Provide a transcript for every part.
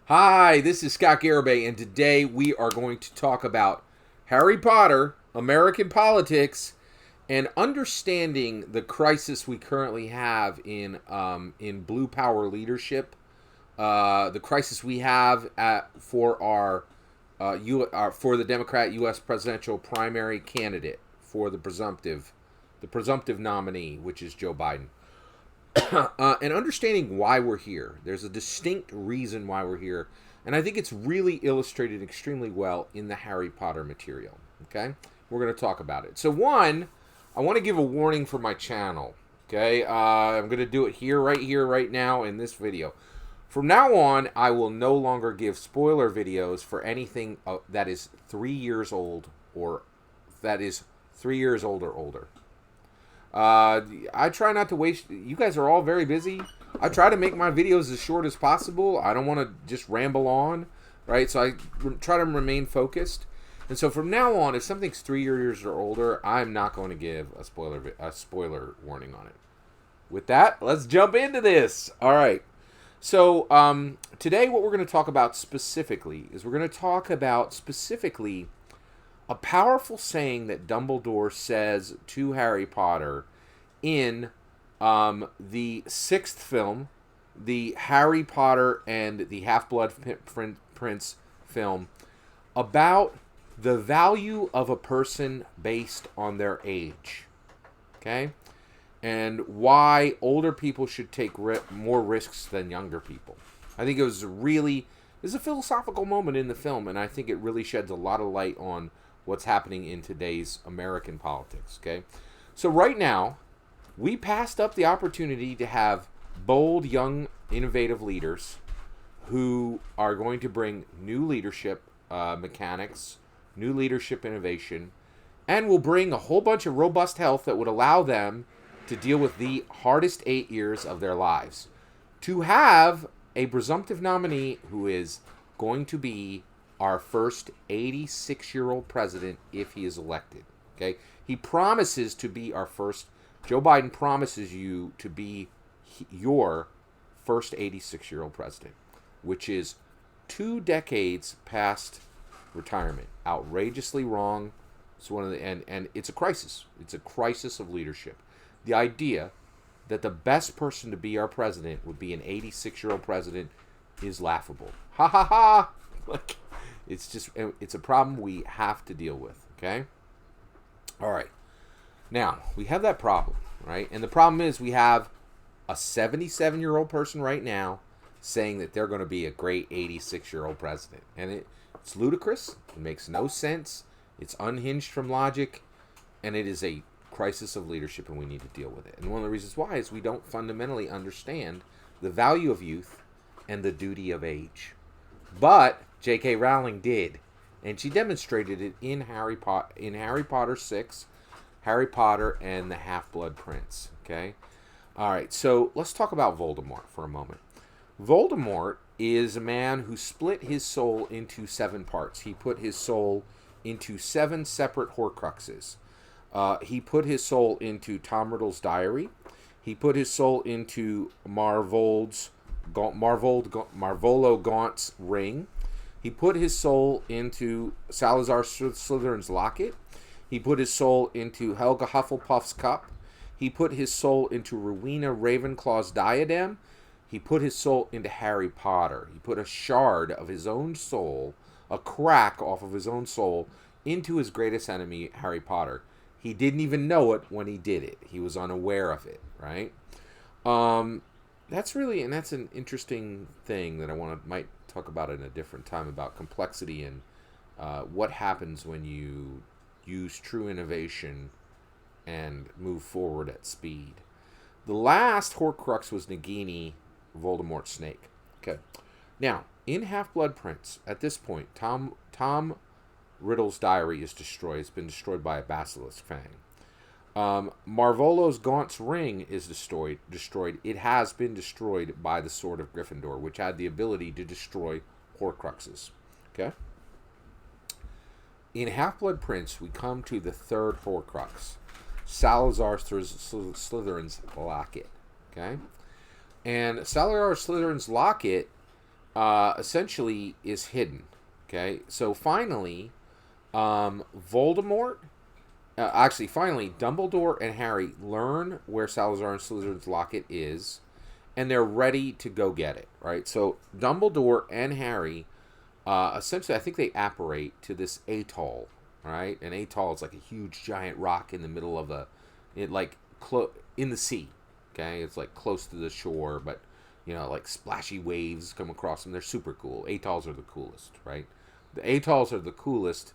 Hi, this is Scott Garibay, and today we are going to talk about Harry Potter, American politics, and understanding the crisis we currently have in blue power leadership. The crisis we have for for the Democrat U.S. presidential primary candidate for the presumptive nominee, which is Joe Biden. And understanding why we're here. There's a distinct reason why we're here, and I think it's really illustrated extremely well in the Harry Potter material. Okay, we're going to talk about it. So one, I want to give a warning for my channel. Okay, I'm going to do it right here, right now in this video. From now on, I will no longer give spoiler videos for anything that is 3 years old or older. I try not to waste. You guys are all very busy. I try to make my videos as short as possible. I don't want to just ramble on, right? So I try to remain focused. And so from now on, if something's 3 years or older, I'm not going to give a spoiler warning on it. With that, let's jump into this. All right. So today, what we're going to talk about specifically is a powerful saying that Dumbledore says to Harry Potter in the sixth film, the Harry Potter and the Half-Blood Prince film, about the value of a person based on their age. Okay? And why older people should take more risks than younger people. I think it was a philosophical moment in the film, and I think it really sheds a lot of light on what's happening in today's American politics, okay? So right now, we passed up the opportunity to have bold, young, innovative leaders who are going to bring new leadership mechanics, new leadership innovation, and will bring a whole bunch of robust health that would allow them to deal with the hardest 8 years of their lives. To have a presumptive nominee who is going to be our first 86-year-old president if he is elected. Okay, he promises to be our first. Joe Biden promises you to be your first 86-year-old president, which is 2 decades past retirement. Outrageously wrong. It's one of the and it's a crisis. It's a crisis of leadership. The idea that the best person to be our president would be an 86-year-old president is laughable. Ha ha ha! Like, it's a problem we have to deal with, okay? All right. Now, we have that problem, right? And the problem is we have a 77-year-old person right now saying that they're going to be a great 86-year-old president. And it's ludicrous. It makes no sense. It's unhinged from logic. And it is a crisis of leadership, and we need to deal with it. And one of the reasons why is we don't fundamentally understand the value of youth and the duty of age. But J.K. Rowling did, and she demonstrated it in Harry Potter 6, Harry Potter and the Half-Blood Prince. Okay, all right. So let's talk about Voldemort for a moment. Voldemort is a man who split his soul into 7 parts. He put his soul into 7 separate Horcruxes. He put his soul into Tom Riddle's diary. He put his soul into Marvolo Gaunt's ring. He put his soul into Salazar Slytherin's locket. He put his soul into Helga Hufflepuff's cup. He put his soul into Rowena Ravenclaw's diadem. He put his soul into Harry Potter. He put a shard of his own soul, a crack off of his own soul, into his greatest enemy, Harry Potter. He didn't even know it when he did it. He was unaware of it, right? That's an interesting thing that might talk about in a different time, about complexity and what happens when you use true innovation and move forward at speed. The last Horcrux was Nagini, Voldemort's snake. Okay. Now, in Half-Blood Prince, at this point, Tom Riddle's diary is destroyed. It's been destroyed by a basilisk fang. Marvolo's Gaunt's ring is destroyed. It has been destroyed by the Sword of Gryffindor, which had the ability to destroy Horcruxes. Okay? In Half-Blood Prince, we come to the third Horcrux, Salazar Slytherin's locket. Okay? And Salazar Slytherin's locket essentially is hidden. Okay, so finally, Voldemort. Finally, Dumbledore and Harry learn where Salazar and Slytherin's locket is, and they're ready to go get it. Right. So Dumbledore and Harry, essentially, I think they apparate to this atoll. Right, an atoll is like a huge giant rock in the middle of in the sea. Okay, it's like close to the shore, but like splashy waves come across them. They're super cool. Atolls are the coolest, right? The atolls are the coolest,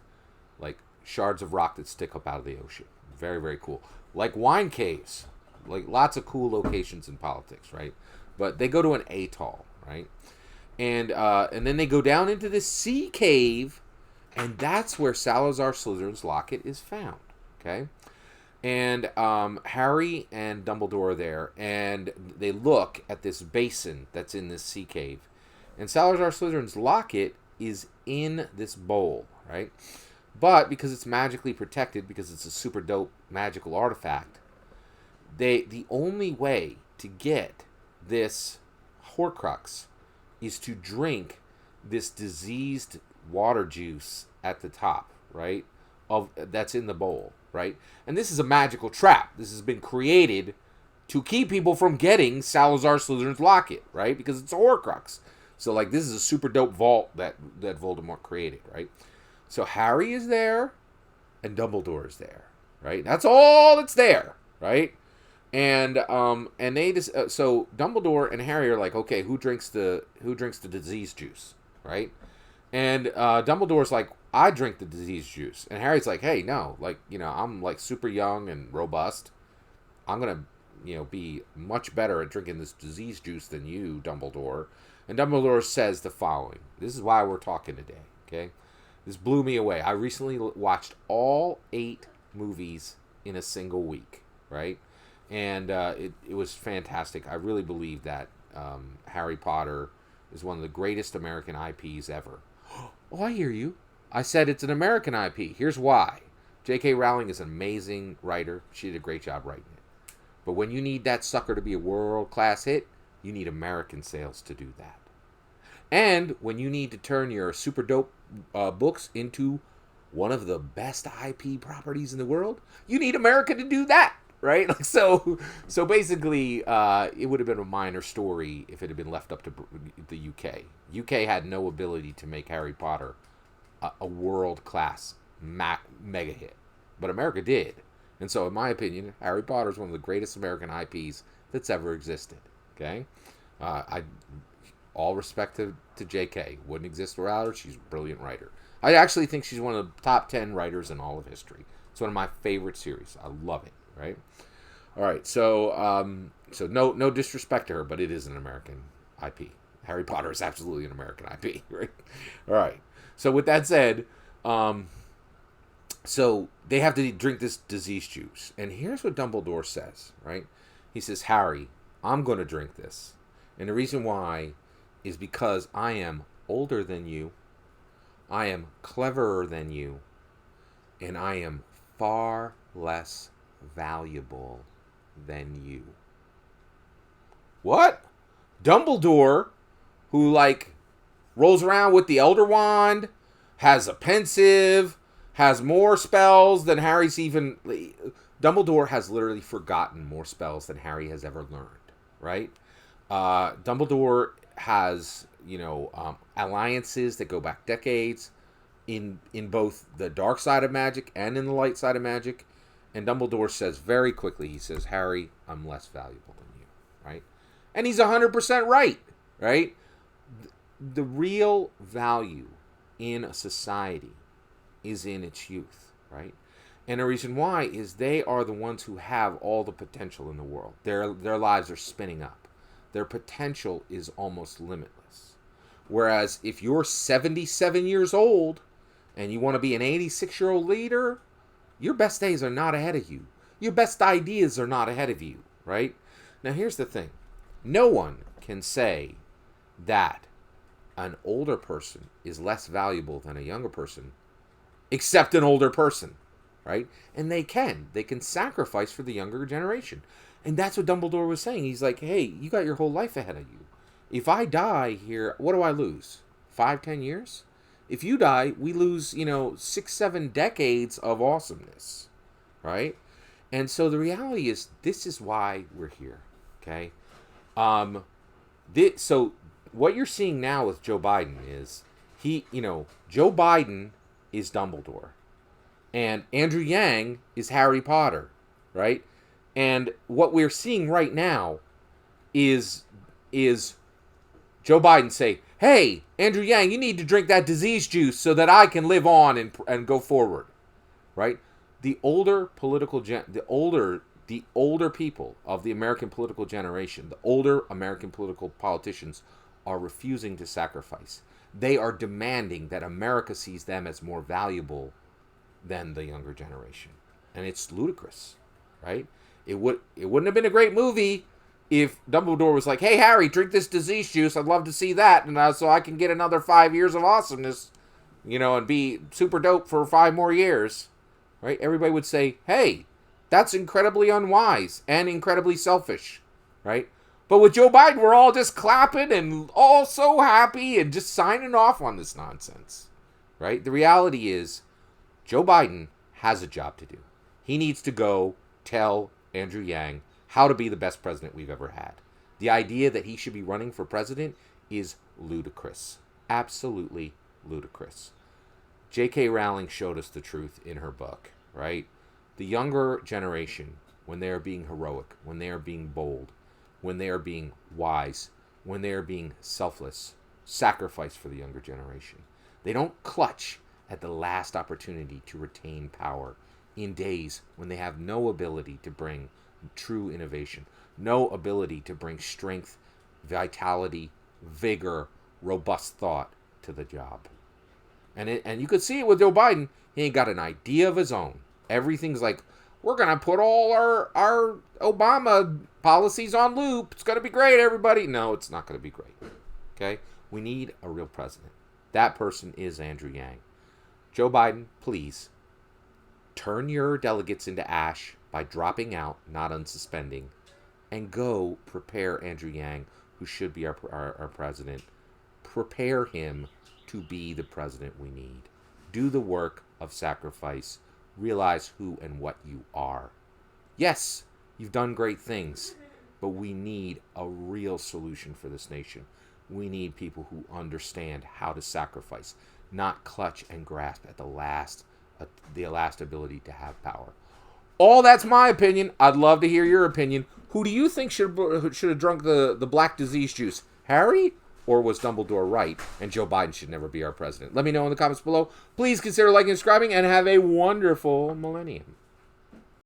like shards of rock that stick up out of the ocean. Very, very cool. Like wine caves, like lots of cool locations in politics, right? But they go to an atoll, right? And then they go down into the sea cave, and that's where Salazar Slytherin's locket is found. Okay, and Harry and Dumbledore are there, and they look at this basin that's in this sea cave, and Salazar Slytherin's locket is in this bowl, right? But because it's magically protected, because it's a super dope magical artifact, the only way to get this Horcrux is to drink this diseased water juice at the top, right? That's in the bowl, right? And this is a magical trap. This has been created to keep people from getting Salazar Slytherin's locket, right? Because it's a Horcrux. So, like, this is a super dope vault that Voldemort created, right? So Harry is there, and Dumbledore is there, right? That's all that's there, right? And they just so Dumbledore and Harry are like, okay, who drinks the disease juice, right? And Dumbledore's like, I drink the disease juice, and Harry's like, hey, no, like, I'm like super young and robust. I'm gonna be much better at drinking this disease juice than you, Dumbledore. And Dumbledore says the following. This is why we're talking today, okay? This blew me away. I recently watched all 8 movies in a single week, right? And it was fantastic. I really believe that Harry Potter is one of the greatest American IPs ever. Oh, I hear you. I said it's an American IP. Here's why. J.K. Rowling is an amazing writer. She did a great job writing it. But when you need that sucker to be a world-class hit, you need American sales to do that. And when you need to turn your super dope books into one of the best IP properties in the world, you need America to do that, right? Like so basically, it would have been a minor story if it had been left up to the UK. UK had no ability to make Harry Potter a world-class mega hit, but America did. And so, in my opinion, Harry Potter is one of the greatest American IPs that's ever existed. Okay, all respect to J.K. Wouldn't exist without her. She's a brilliant writer. I actually think she's one of the top 10 writers in all of history. It's one of my favorite series. I love it. Right. All right. So no disrespect to her, but it is an American IP. Harry Potter is absolutely an American IP. Right. All right. So with that said, so they have to drink this disease juice, and here's what Dumbledore says. Right. He says, Harry, I'm going to drink this. And the reason why is because I am older than you, I am cleverer than you, and I am far less valuable than you. What? Dumbledore, who, like, rolls around with the Elder Wand, has a pensive, has more spells than Harry's even... Dumbledore has literally forgotten more spells than Harry has ever learned, right? Dumbledore has, alliances that go back decades in both the dark side of magic and in the light side of magic. And Dumbledore says very quickly, he says, Harry, I'm less valuable than you, right? And he's 100% right, right? The real value in a society is in its youth, right? And the reason why is they are the ones who have all the potential in the world. Their lives are spinning up. Their potential is almost limitless. Whereas if you're 77 years old and you want to be an 86-year-old leader, your best days are not ahead of you. Your best ideas are not ahead of you, right? Now here's the thing. No one can say that an older person is less valuable than a younger person except an older person. Right? And they can sacrifice for the younger generation. And that's what Dumbledore was saying. He's like, hey, you got your whole life ahead of you. If I die here, what do I lose? 5-10 years? If you die, we lose, 6-7 decades of awesomeness, right? And so the reality is, this is why we're here, okay? So what you're seeing now with Joe Biden is, Joe Biden is Dumbledore. And Andrew Yang is Harry Potter, right? And what we're seeing right now is Joe Biden say, hey, Andrew Yang, you need to drink that disease juice so that I can live on and go forward, right? The older people of the American political generation, the older American political politicians are refusing to sacrifice. They are demanding that America sees them as more valuable than the younger generation. And it's ludicrous, right? It wouldn't have been a great movie if Dumbledore was like, hey, Harry, drink this disease juice. I'd love to see that. And so I can get another 5 years of awesomeness, and be super dope for 5 more years, right? Everybody would say, hey, that's incredibly unwise and incredibly selfish, right? But with Joe Biden, we're all just clapping and all so happy and just signing off on this nonsense, right? The reality is, Joe Biden has a job to do. He needs to go tell Andrew Yang how to be the best president we've ever had. The idea that he should be running for president is ludicrous. Absolutely ludicrous. J.K. Rowling showed us the truth in her book, right? The younger generation, when they are being heroic, when they are being bold, when they are being wise, when they are being selfless, sacrifice for the younger generation. They don't clutch at the last opportunity to retain power in days when they have no ability to bring true innovation, no ability to bring strength, vitality, vigor, robust thought to the job. And you could see it with Joe Biden. He ain't got an idea of his own. Everything's like, we're going to put all our Obama policies on loop. It's going to be great, everybody. No, it's not going to be great. Okay? We need a real president. That person is Andrew Yang. Joe Biden, please, turn your delegates into ash by dropping out, not unsuspending, and go prepare Andrew Yang, who should be our president. Prepare him to be the president we need. Do the work of sacrifice. Realize who and what you are. Yes, you've done great things, but we need a real solution for this nation. We need people who understand how to sacrifice, not clutch and grasp at the last ability to have power. All that's my opinion. I'd love to hear your opinion. Who do you think should have drunk the black disease juice? Harry? Or was Dumbledore right and Joe Biden should never be our president? Let me know in the comments below. Please consider liking and subscribing and have a wonderful millennium.